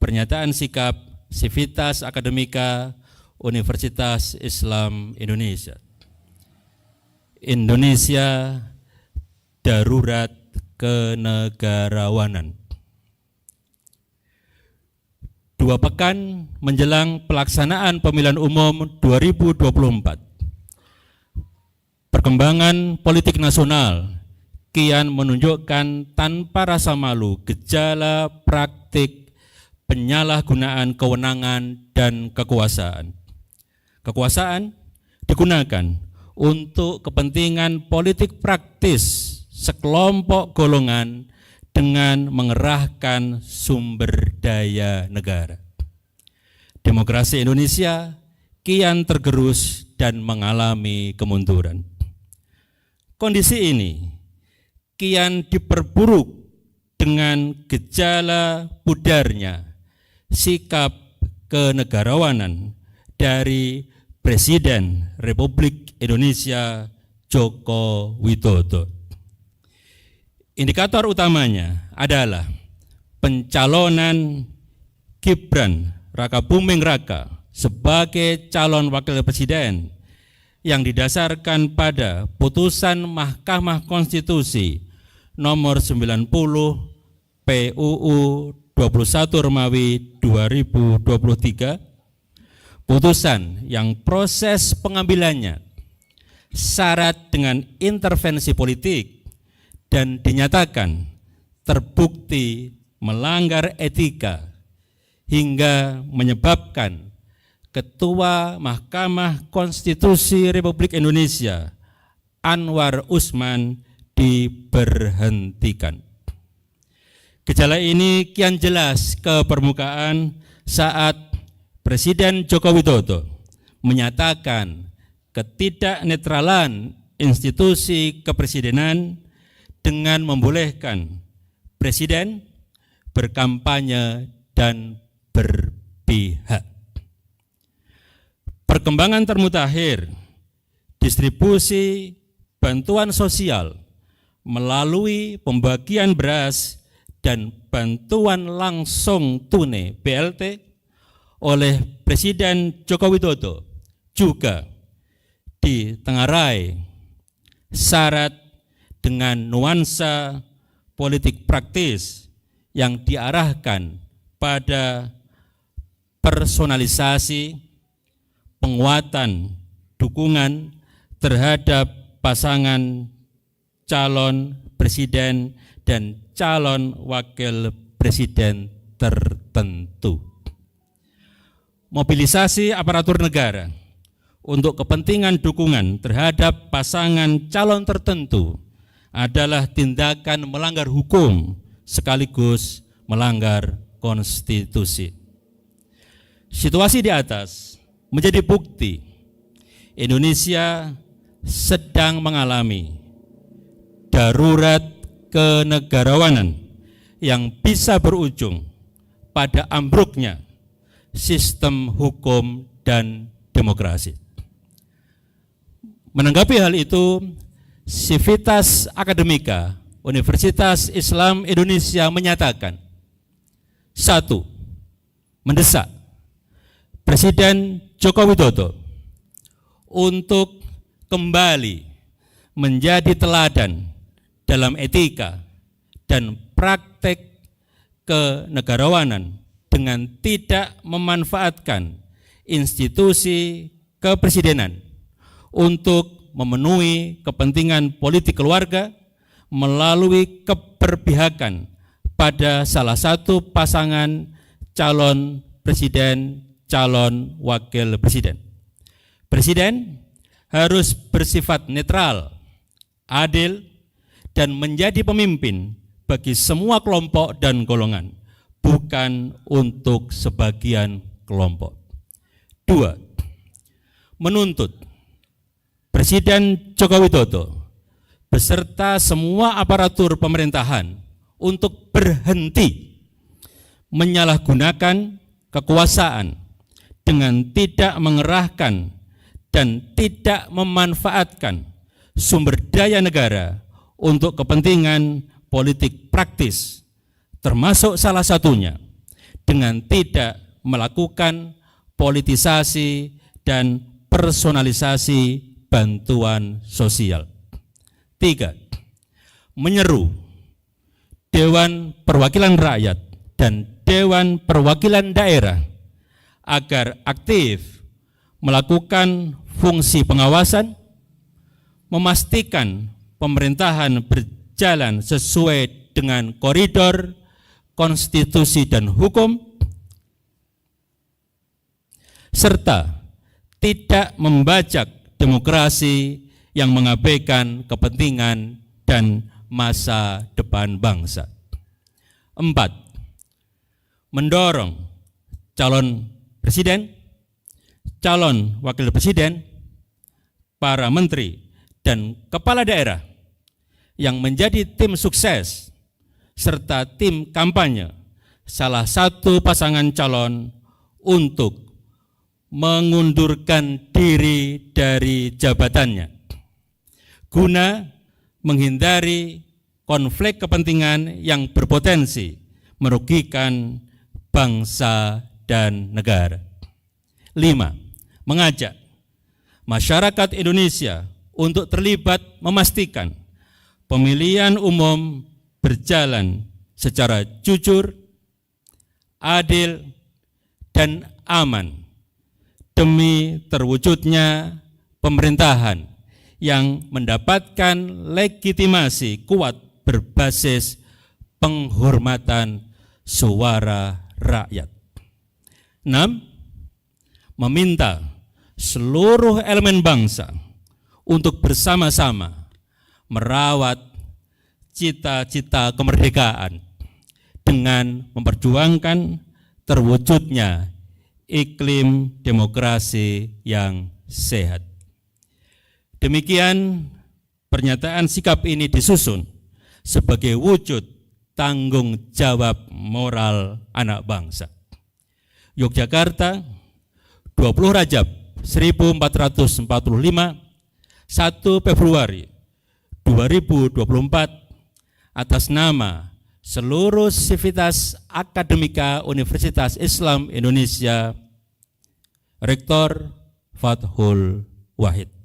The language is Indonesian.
Pernyataan sikap Civitas Akademika Universitas Islam Indonesia. Indonesia darurat kenegarawanan. 2 pekan menjelang pelaksanaan pemilihan umum 2024, perkembangan politik nasional kian menunjukkan tanpa rasa malu gejala praktik penyalahgunaan kewenangan dan kekuasaan. Kekuasaan digunakan untuk kepentingan politik praktis sekelompok golongan dengan mengerahkan sumber daya negara. Demokrasi Indonesia kian tergerus dan mengalami kemunduran. Kondisi ini kian diperburuk dengan gejala pudarnya sikap kenegarawanan dari Presiden Republik Indonesia Joko Widodo. Indikator utamanya adalah pencalonan Gibran Rakabuming Raka sebagai calon wakil presiden yang didasarkan pada putusan Mahkamah Konstitusi nomor 90 PUU 21 Romawi 2023, putusan yang proses pengambilannya syarat dengan intervensi politik dan dinyatakan terbukti melanggar etika hingga menyebabkan Ketua Mahkamah Konstitusi Republik Indonesia Anwar Usman diberhentikan. Gejala ini kian jelas ke permukaan saat Presiden Joko Widodo menyatakan ketidaknetralan institusi kepresidenan dengan membolehkan Presiden berkampanye dan berpihak. Perkembangan termutakhir distribusi bantuan sosial melalui pembagian beras dan bantuan langsung tunai BLT oleh Presiden Joko Widodo juga ditengarai syarat dengan nuansa politik praktis yang diarahkan pada personalisasi penguatan dukungan terhadap pasangan calon presiden dan calon wakil presiden tertentu. Mobilisasi aparatur negara untuk kepentingan dukungan terhadap pasangan calon tertentu adalah tindakan melanggar hukum sekaligus melanggar konstitusi. Situasi di atas menjadi bukti Indonesia sedang mengalami darurat kenegarawanan yang bisa berujung pada ambruknya sistem hukum dan demokrasi. Menanggapi hal itu, Civitas Akademika Universitas Islam Indonesia menyatakan, 1. Mendesak Presiden Joko Widodo untuk kembali menjadi teladan dalam etika dan praktek kenegarawanan dengan tidak memanfaatkan institusi kepresidenan untuk memenuhi kepentingan politik keluarga melalui keberpihakan pada salah satu pasangan calon presiden, calon wakil presiden. Presiden harus bersifat netral, adil, dan menjadi pemimpin bagi semua kelompok dan golongan, bukan untuk sebagian kelompok. 2. Menuntut Presiden Joko Widodo beserta semua aparatur pemerintahan untuk berhenti menyalahgunakan kekuasaan dengan tidak mengerahkan dan tidak memanfaatkan sumber daya negara untuk kepentingan politik praktis, termasuk salah satunya dengan tidak melakukan politisasi dan personalisasi bantuan sosial. 3. Menyeru Dewan Perwakilan Rakyat dan Dewan Perwakilan Daerah agar aktif melakukan fungsi pengawasan, memastikan pemerintahan berjalan sesuai dengan koridor konstitusi dan hukum, serta tidak membajak demokrasi yang mengabaikan kepentingan dan masa depan bangsa. 4. Mendorong calon presiden, calon wakil presiden, para menteri, dan kepala daerah yang menjadi tim sukses serta tim kampanye salah satu pasangan calon untuk mengundurkan diri dari jabatannya guna menghindari konflik kepentingan yang berpotensi merugikan bangsa dan negara. 5. Mengajak masyarakat Indonesia untuk terlibat memastikan pemilihan umum berjalan secara jujur, adil, dan aman demi terwujudnya pemerintahan yang mendapatkan legitimasi kuat berbasis penghormatan suara rakyat. 6. Meminta seluruh elemen bangsa untuk bersama-sama merawat cita-cita kemerdekaan dengan memperjuangkan terwujudnya iklim demokrasi yang sehat. Demikian pernyataan sikap ini disusun sebagai wujud tanggung jawab moral anak bangsa. Yogyakarta, 20 Rajab 1445, 1 Februari 2024, atas nama seluruh sivitas akademika Universitas Islam Indonesia, Rektor Fathul Wahid.